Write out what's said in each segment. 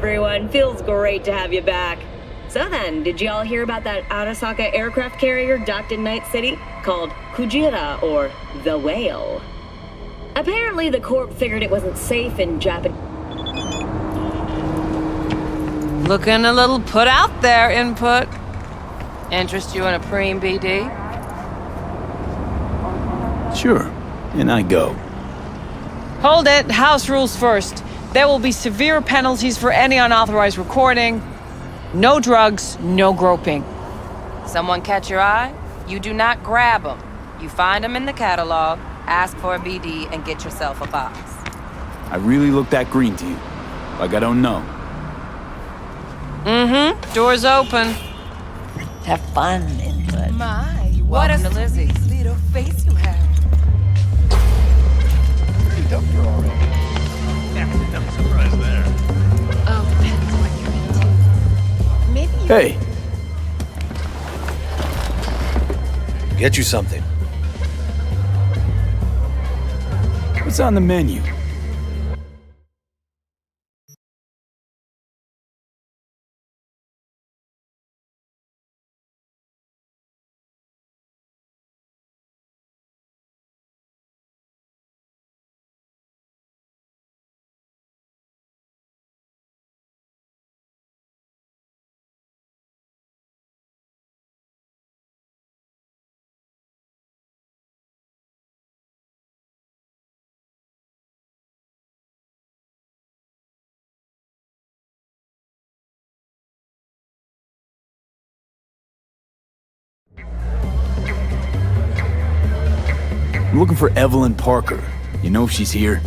everyone. Feels great to have you back. So then, did you all hear about that Arasaka aircraft carrier docked in Night City? Called Kujira, or the Whale. Apparently, the Corp figured it wasn't safe in Japan. Looking a little put out there, Input. Interest you in a preem, BD? Sure, and I go. Hold it. House rules first. There will be severe penalties for any unauthorized recording. No drugs, no groping. Someone catch your eye? You do not grab them. You find them in the catalog, ask for a BD, and get yourself a box. I really look that green to you. Like I don't know. Mm-hmm. Door's open. Have fun, Input. My, What what a a Lizzie. sweet little face you have. Pretty dumped her already. Yeah, no surprise there. Oh, depends what you're into. Maybe you... Hey, Get you something. what's on the menu? I'm looking for Evelyn Parker. You know if she's here?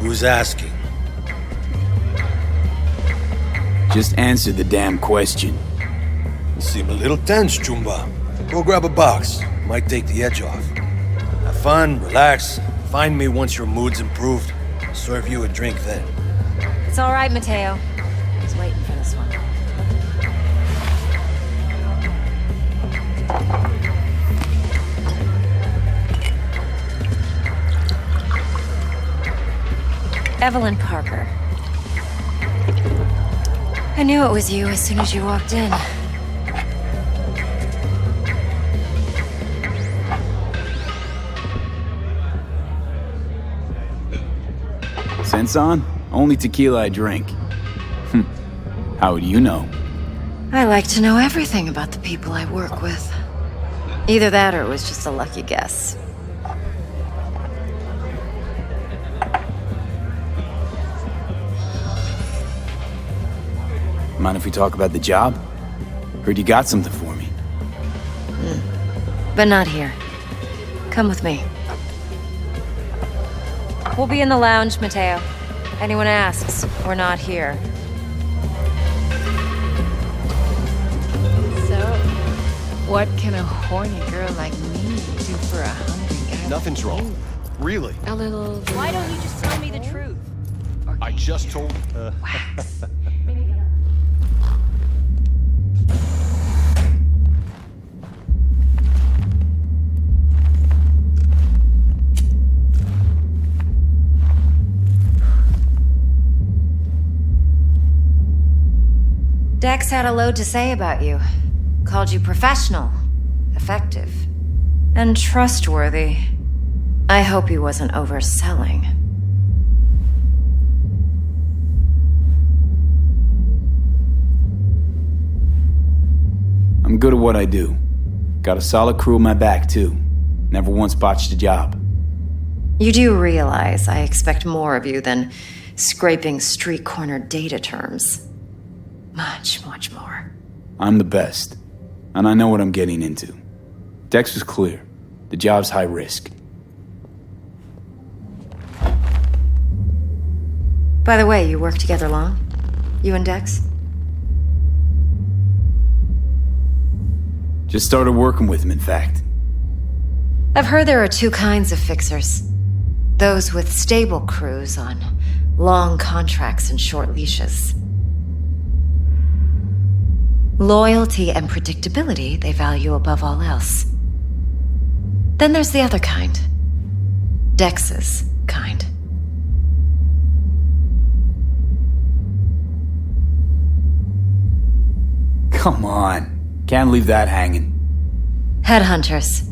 Who's asking? Just answer the damn question. You seem a little tense, Chumba. Go grab a box. Might take the edge off. Have fun, relax. Find me once your mood's improved. I'll serve you a drink then. It's all right, Mateo. I was waiting for this one. Evelyn Parker. I knew it was you as soon as you walked in. Sense on? Only tequila I drink. How would you know? I like to know everything about the people I work with. Either that or it was just a lucky guess. Mind if we talk about the job? Heard you got something for me. But not here. Come with me. We'll be in the lounge, Mateo. Anyone asks, we're not here. So, what can a horny girl like me do for a hungry guy? Nothing's like wrong. you? Really? A little... Why don't you just tell me the truth? I just told... wax. Dex had a load to say about you. Called you professional, effective, and trustworthy. I hope he wasn't overselling. I'm good at what I do. Got a solid crew in my back, too. Never once botched a job. You do realize I expect more of you than scraping street corner data terms. Much, much more. I'm the best, and I know what I'm getting into. Dex was clear. The job's high risk. By the way, you work together long? You and Dex? Just started working with him, in fact. I've heard there are two kinds of fixers. Those with stable crews on long contracts and short leashes. Loyalty and predictability they value above all else. Then there's the other kind. Dex's kind. Come on. Can't leave that hanging. Headhunters.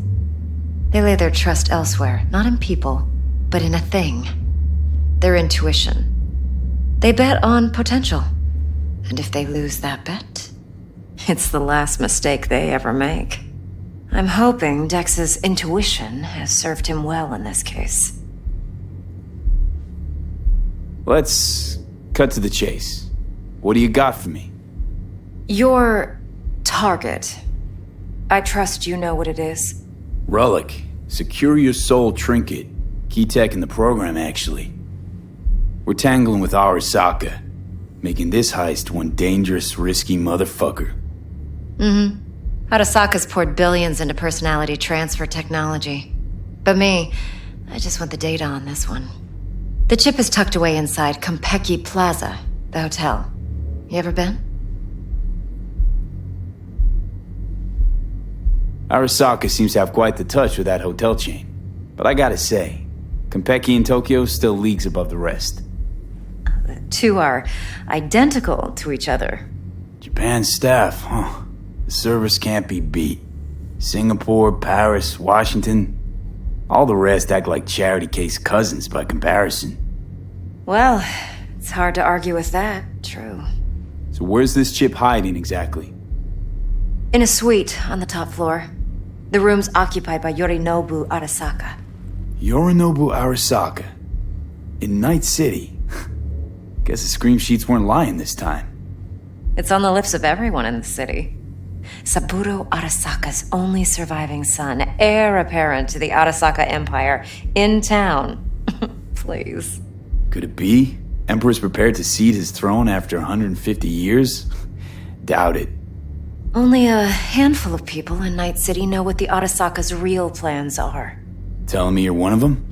They lay their trust elsewhere, not in people, but in a thing. Their intuition. They bet on potential. And if they lose that bet, it's the last mistake they ever make. I'm hoping Dex's intuition has served him well in this case. Let's cut to the chase. What do you got for me? Your target. I trust you know what it is. Relic. Secure your soul trinket. Key tech in the program, actually. We're tangling with Arasaka, making this heist one dangerous, risky motherfucker. Arasaka's poured billions into personality transfer technology. But me, I just want the data on this one. The chip is tucked away inside Konpeki Plaza, the hotel. You ever been? Arasaka seems to have quite the touch with that hotel chain. But I gotta say, Konpeki in Tokyo still leagues above the rest. The two are identical to each other. Japan's staff, huh? The service can't be beat. Singapore, Paris, Washington. All the rest act like charity case cousins by comparison. Well, it's hard to argue with that, true. So where's this chip hiding exactly? In a suite on the top floor. The room's occupied by Yorinobu Arasaka. Yorinobu Arasaka. In Night City. Guess the scream sheets weren't lying this time. It's on the lips of everyone in the city. Saburo Arasaka's only surviving son, heir apparent to the Arasaka Empire, in town. Please. Could it be? Emperor's prepared to cede his throne after 150 years? Doubt it. Only a handful of people in Night City know what the Arasaka's real plans are. Telling me you're one of them?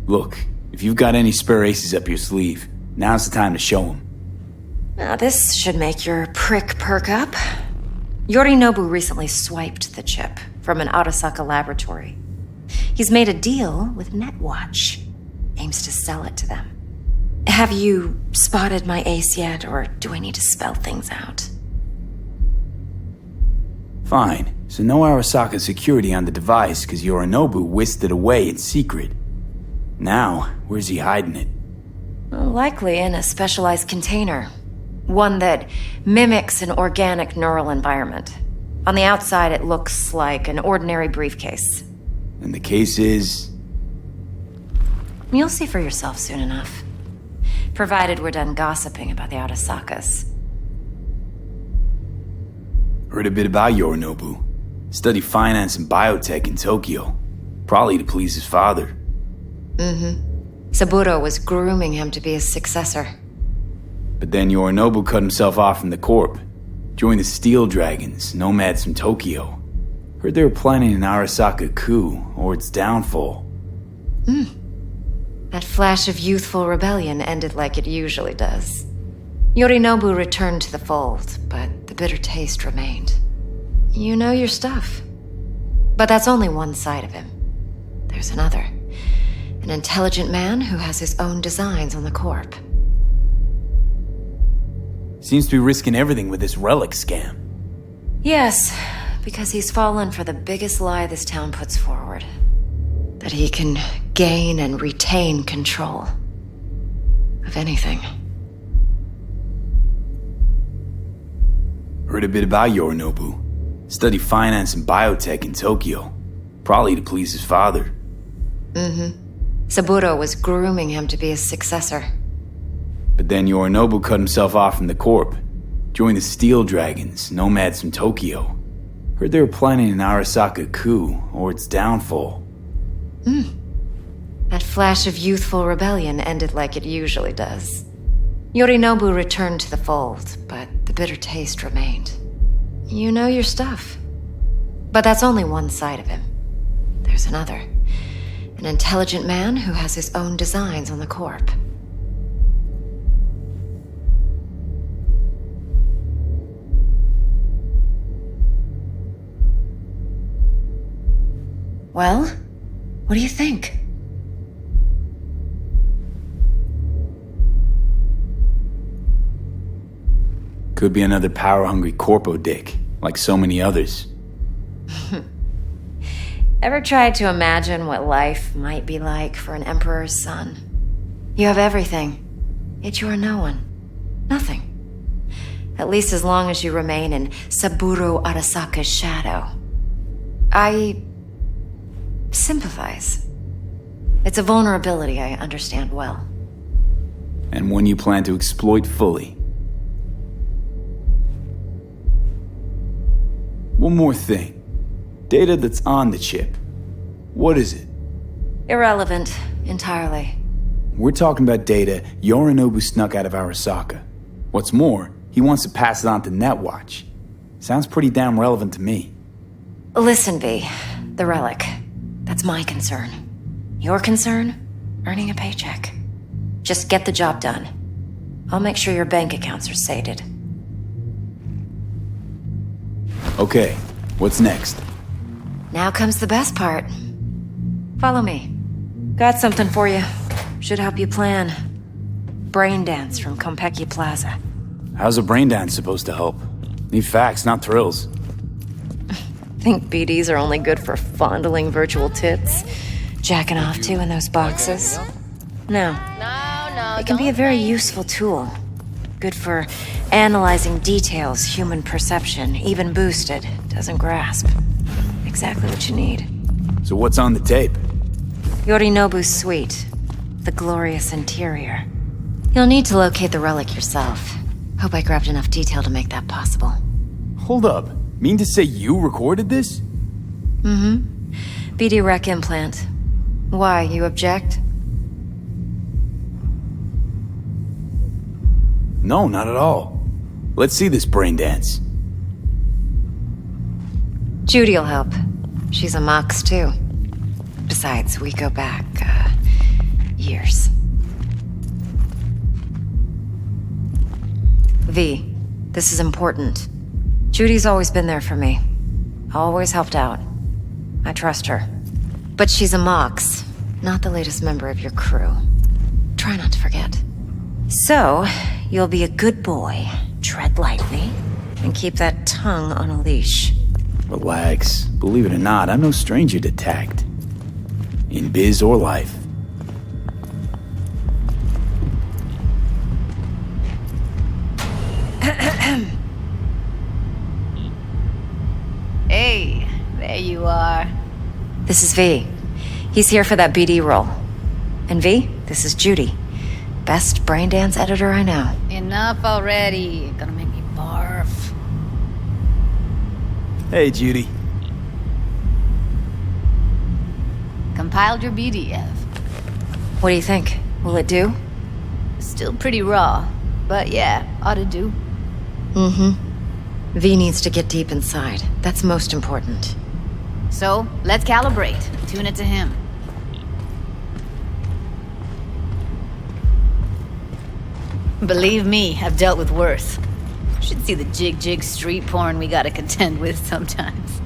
Look, if you've got any spare aces up your sleeve, now's the time to show them. Now, this should make your prick perk up. Yorinobu recently swiped the chip from an Arasaka laboratory. He's made a deal with Netwatch. Aims to sell it to them. Have you spotted my ace yet, or do I need to spell things out? Fine, so no Arasaka security on the device because Yorinobu whisked it away in secret. Now, where's he hiding it? Well, likely in a specialized container. One that mimics an organic neural environment. On the outside, it looks like an ordinary briefcase. And the case is... You'll see for yourself soon enough. Provided we're done gossiping about the Arasakas. Heard a bit about Yorinobu. Studied finance and biotech in Tokyo. Probably to please his father. Saburo was grooming him to be his successor. But then Yorinobu cut himself off from the Corp. Joined the Steel Dragons, nomads from Tokyo. Heard they were planning an Arasaka coup, or its downfall. That flash of youthful rebellion ended like it usually does. Yorinobu returned to the fold, but the bitter taste remained. You know your stuff. But that's only one side of him. There's another. An intelligent man who has his own designs on the Corp. Seems to be risking everything with this relic scam. Yes, because he's fallen for the biggest lie this town puts forward. That he can gain and retain control of anything. Heard a bit about Yorinobu. Studied finance and biotech in Tokyo. Probably to please his father. Saburo was grooming him to be his successor. But then Yorinobu cut himself off from the Corp. Joined the Steel Dragons, nomads from Tokyo. Heard they were planning an Arasaka coup, or its downfall. That flash of youthful rebellion ended like it usually does. Yorinobu returned to the fold, but the bitter taste remained. You know your stuff. But that's only one side of him. There's another. An intelligent man who has his own designs on the Corp. Well, what do you think? Could be another power-hungry Corpo dick, like so many others. Ever tried to imagine what life might be like for an emperor's son? You have everything, yet you are no one. Nothing. At least as long as you remain in Saburo Arasaka's shadow. I sympathize. It's a vulnerability I understand well. And one you plan to exploit fully. One more thing. Data that's on the chip. What is it? Irrelevant, entirely. We're talking about data Yorinobu snuck out of Arasaka. What's more, he wants to pass it on to Netwatch. Sounds pretty damn relevant to me. Listen, V. The relic. That's my concern. Your concern? Earning a paycheck. Just get the job done. I'll make sure your bank accounts are sated. Okay, what's next? Now comes the best part. Follow me. Got something for you. Should help you plan. Brain dance from Konpeki Plaza. How's a brain dance supposed to help? Need facts, not thrills. Think BDs are only good for fondling virtual tits? Jacking off to in those boxes? No. It can be a very useful tool. Good for analyzing details human perception, even boosted, doesn't grasp. Exactly what you need. So what's on the tape? Yorinobu's suite. The glorious interior. You'll need to locate the relic yourself. Hope I grabbed enough detail to make that possible. Hold up. Mean to say you recorded this? BD rec implant. Why, you object? No, not at all. Let's see this brain dance. Judy'll help. She's a Mox, too. Besides, we go back, years. V, this is important. Judy's always been there for me. Always helped out. I trust her. But she's a Mox, not the latest member of your crew. Try not to forget. So, you'll be a good boy, tread lightly, and keep that tongue on a leash. Relax. Believe it or not, I'm no stranger to tact. In biz or life. Hey, there you are. This is V. He's here for that BD role. And V, this is Judy. Best brain dance editor I know. Enough already. Gonna make me barf. Hey, Judy. Compiled your BDF. What do you think? Will it do? Still pretty raw, but yeah, ought to do. V needs to get deep inside. That's most important. So, let's calibrate. Tune it to him. Believe me, I've dealt with worse. Should see the jig street porn we gotta contend with sometimes.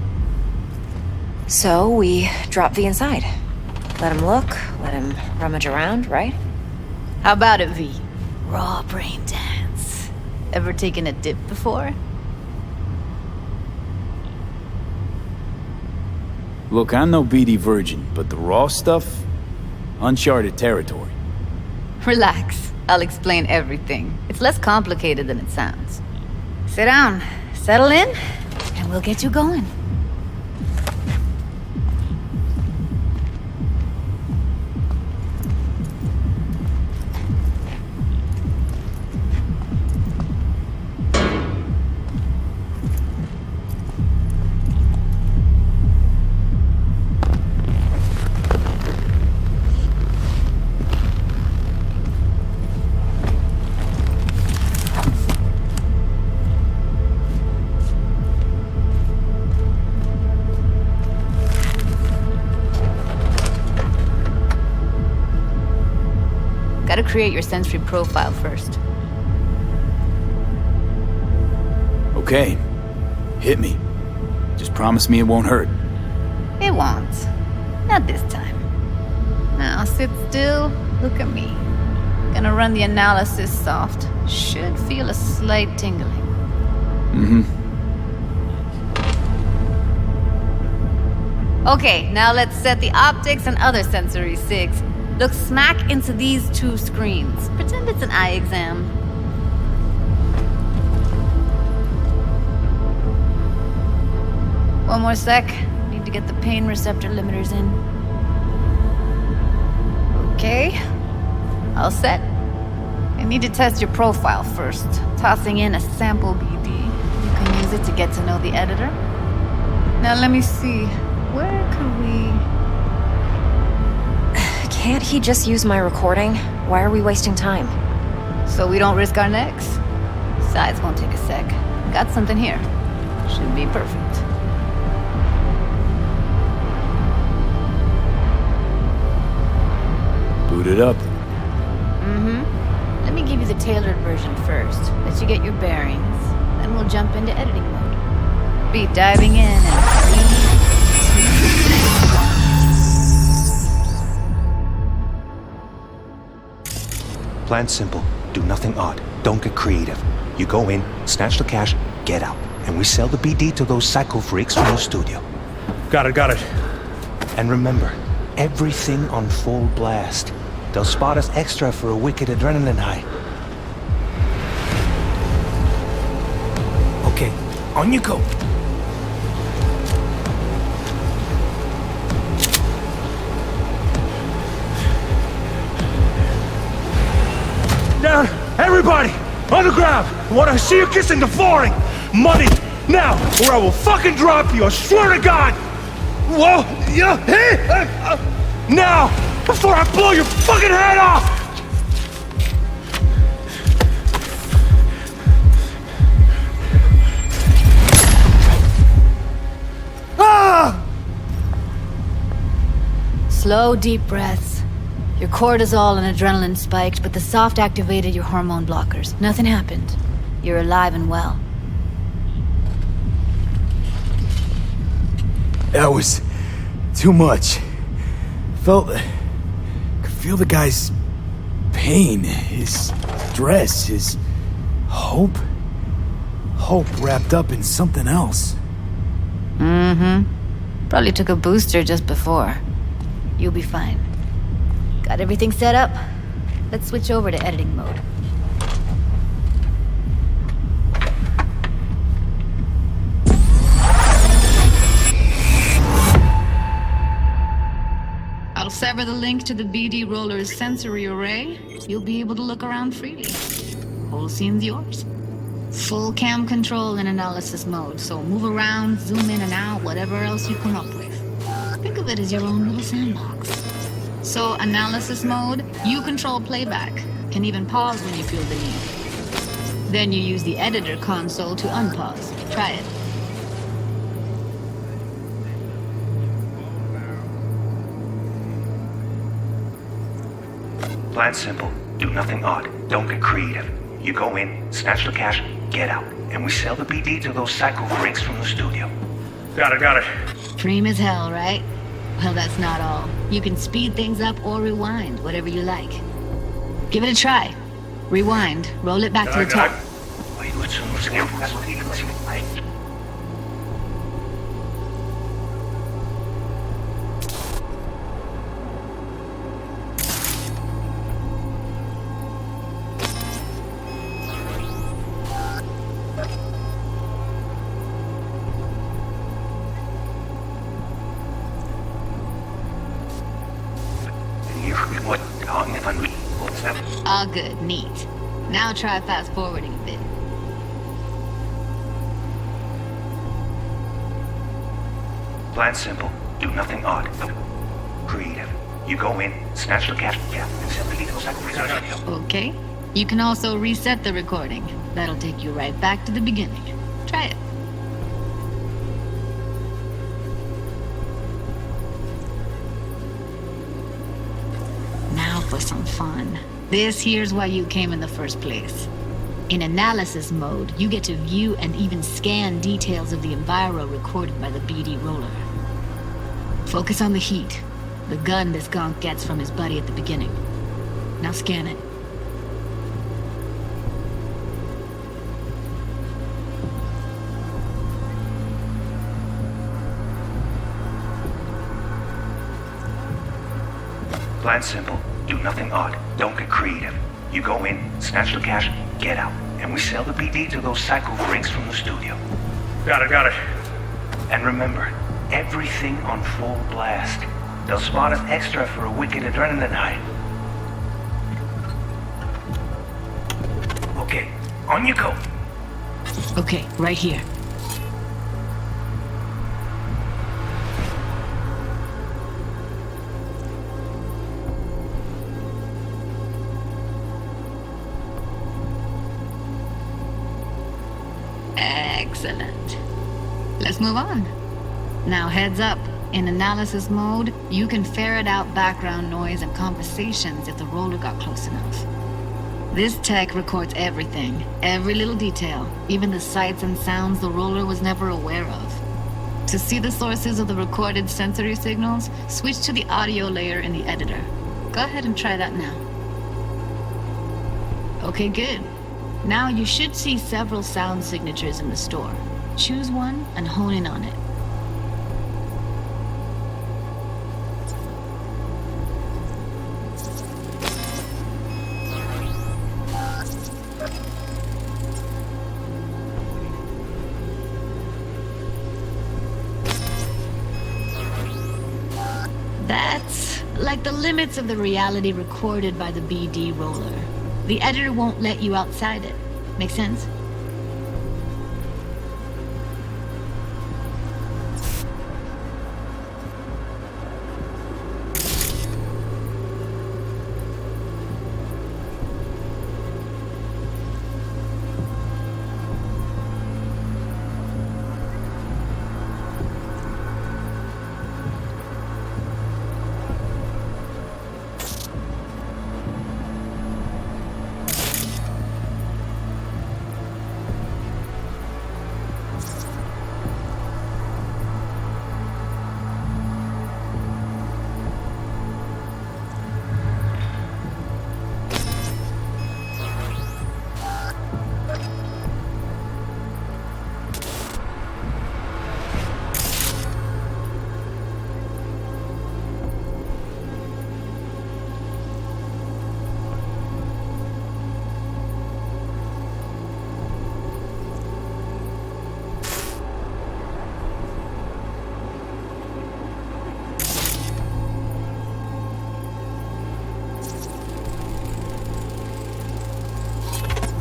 So we drop V inside. Let him look, let him rummage around, right? How about it, V? Raw brain dance. Ever taken a dip before? Look, I'm no BD virgin, but the raw stuff? Uncharted territory. Relax. I'll explain everything. It's less complicated than it sounds. Sit down, settle in, and we'll get you going. Gotta create your sensory profile first. Okay. Hit me. Just promise me it won't hurt. It won't. Not this time. Now sit still, look at me. Gonna run the analysis soft. Should feel a slight tingling. Okay, now let's set the optics and other sensory SIGs. Look smack into these two screens. Pretend it's an eye exam. One more sec. Need to get the pain receptor limiters in. Okay. All set. I need to test your profile first. Tossing in a sample BD. You can use it to get to know the editor. Now let me see. Where could we... Can't he just use my recording? Why are we wasting time? So we don't risk our necks? Besides, won't take a sec. Got something here. Should be perfect. Boot it up. Let me give you the tailored version first. Let you get your bearings. Then we'll jump into editing mode. Be diving in and... Plan simple. Do nothing odd. Don't get creative. You go in, snatch the cash, get out. And we sell the BD to those psycho freaks from the studio. Got it. And remember, everything on full blast. They'll spot us extra for a wicked adrenaline high. Okay, on you go. Down! Everybody! On the ground! I want to see you kissing the flooring! Money! Now! Or I will fucking drop you! I swear to God! Whoa! Yeah! Hey! Now! Before I blow your fucking head off! Ah! Slow, deep breaths. Your cortisol and adrenaline spiked, but the soft activated your hormone blockers. Nothing happened. You're alive and well. That was too much. Could feel the guy's pain, his stress, his hope. Hope wrapped up in something else. Probably took a booster just before. You'll be fine. Got everything set up? Let's switch over to editing mode. I'll sever the link to the BD Roller's sensory array. You'll be able to look around freely. Whole scene's yours. Full cam control in analysis mode, so move around, zoom in and out, whatever else you come up with. Think of it as your own little sandbox. So, analysis mode, you control playback. Can even pause when you feel the need. Then you use the editor console to unpause. Try it. Plan simple. Do nothing odd. Don't get creative. You go in, snatch the cash, get out. And we sell the BD to those psycho freaks from the studio. Got it. Dream as hell, right? Well, that's not all. You can speed things up or rewind, whatever you like. Give it a try. Rewind, roll it back to the top. All good, neat. Now try fast forwarding a bit. Plan simple. Do nothing odd. Creative. You go in, snatch the cash, and sell the BD to those psycho freaks. Okay. You can also reset the recording. That'll take you right back to the beginning. Try it. Now for some fun. This here's why you came in the first place. In analysis mode, you get to view and even scan details of the enviro recorded by the BD roller. Focus on the heat, the gun this gonk gets from his buddy at the beginning. Now scan it. Plan simple. Do nothing odd. Don't get creative. You go in, snatch the cash, get out. And we sell the BD to those psycho freaks from the studio. Got it. And remember, everything on full blast. They'll spot an extra for a wicked adrenaline high. Okay, on you go. Okay, right here. Excellent. Let's move on. Now heads up. In analysis mode, you can ferret out background noise and conversations if the roller got close enough. This tech records everything, every little detail, even the sights and sounds the roller was never aware of. To see the sources of the recorded sensory signals, switch to the audio layer in the editor. Go ahead and try that now. Okay, good. Now you should see several sound signatures in the store. Choose one and hone in on it. That's like the limits of the reality recorded by the BD roller. The editor won't let you outside it. Make sense?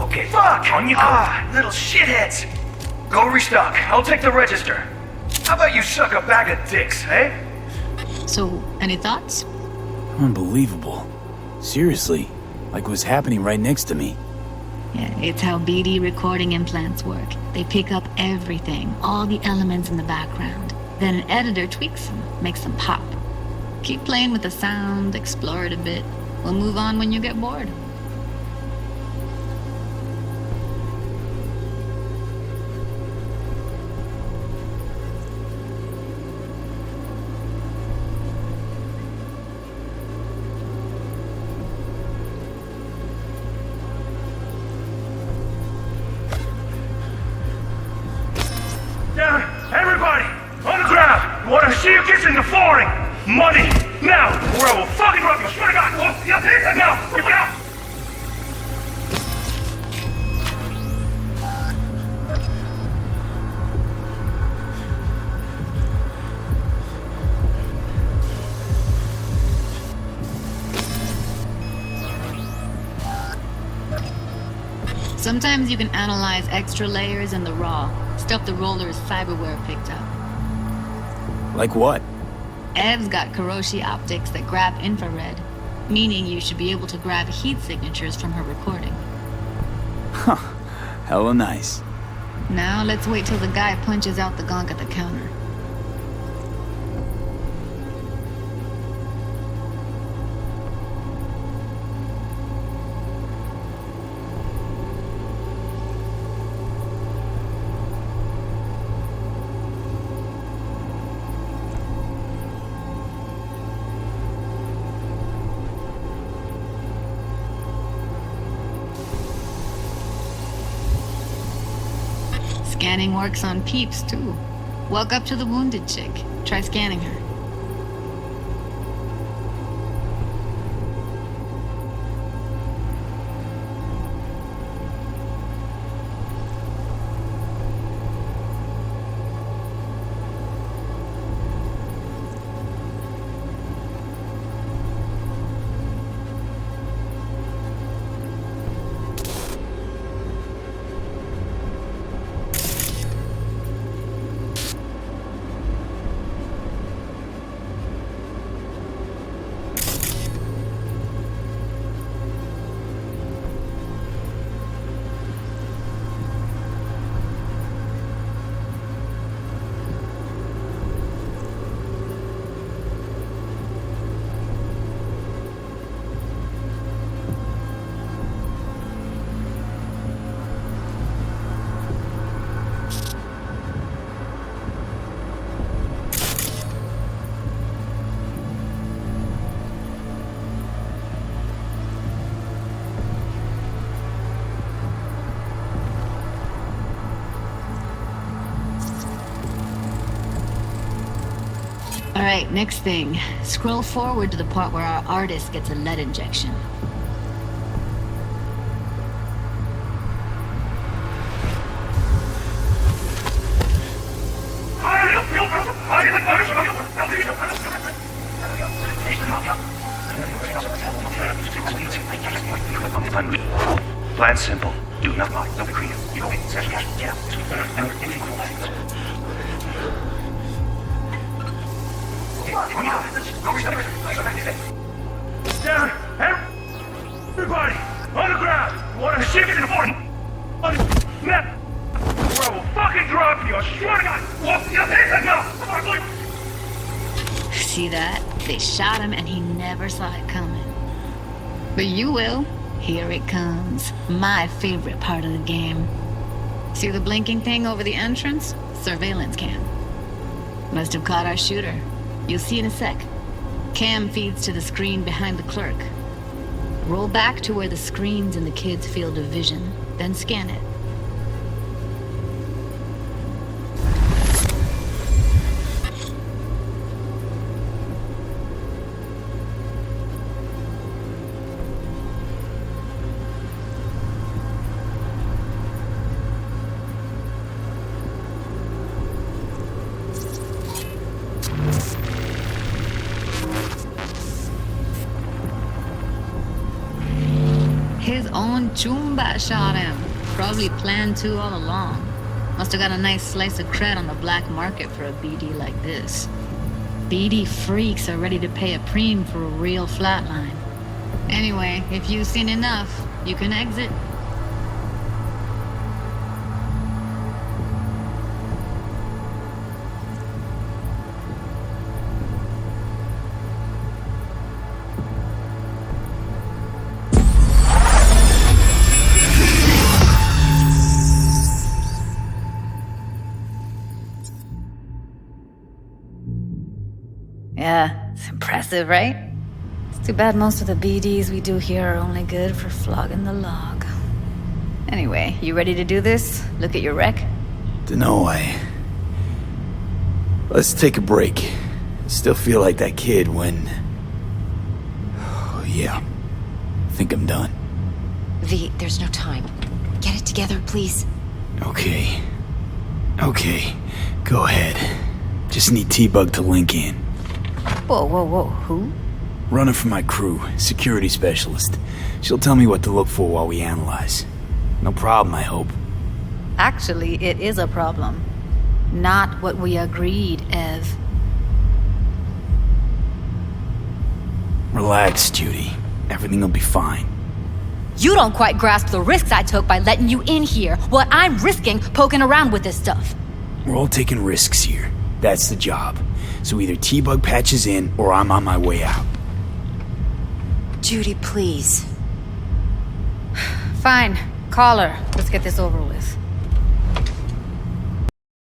Okay, fuck! On you go! Little shitheads! Go restock. I'll take the register. How about you suck a bag of dicks, eh? So, any thoughts? Unbelievable. Seriously, like it was happening right next to me. Yeah, it's how BD recording implants work. They pick up everything, all the elements in the background. Then an editor tweaks them, makes them pop. Keep playing with the sound, explore it a bit. We'll move on when you get bored. Down! Everybody! On the ground! I want to see you kissing the flooring! Money! Now! Or I will fucking rob you! I swear to God! Oh, yeah, now! Get out! Sometimes you can analyze extra layers in the raw, stuff the roller's cyberware picked up. Like what? Ev's got Kiroshi optics that grab infrared, meaning you should be able to grab heat signatures from her recording. Huh. Hella nice. Now let's wait till the guy punches out the gong at the counter. Scanning works on peeps, too. Walk up to the wounded chick. Try scanning her. Alright, next thing. Scroll forward to the part where our artist gets a lead injection. Plan simple. Do not lie. Don't be creative. You go in. Yeah. Down! Everybody! On the ground! Want to shift in the morning! Now! Or I will fucking drop you! I swear to God! Whoa! Yeah, no! See that? They shot him and he never saw it coming. But you will. Here it comes. My favorite part of the game. See the blinking thing over the entrance? Surveillance cam. Must have caught our shooter. You'll see in a sec. Cam feeds to the screen behind the clerk. Roll back to where the screen's in the kid's field of vision, then scan it. His own Chumba shot him. Probably planned to all along. Must have got a nice slice of cred on the black market for a BD like this. BD freaks are ready to pay a preem for a real flatline. Anyway, if you've seen enough, you can exit. Yeah, it's impressive, right? It's too bad most of the BDs we do here are only good for flogging the log. Anyway, you ready to do this? Look at your wreck? Dunno, Let's take a break. Still feel like that kid when... Oh, yeah. I think I'm done. V, there's no time. Get it together, please. Okay. Go ahead. Just need T-Bug to link in. Whoa, who? Running for my crew, security specialist. She'll tell me what to look for while we analyze. No problem, I hope. Actually, it is a problem. Not what we agreed, Ev. Relax, Judy. Everything will be fine. You don't quite grasp the risks I took by letting you in here, what I'm risking poking around with this stuff. We're all taking risks here. That's the job. So either T-Bug patches in, or I'm on my way out. Judy, please. Fine. Call her. Let's get this over with.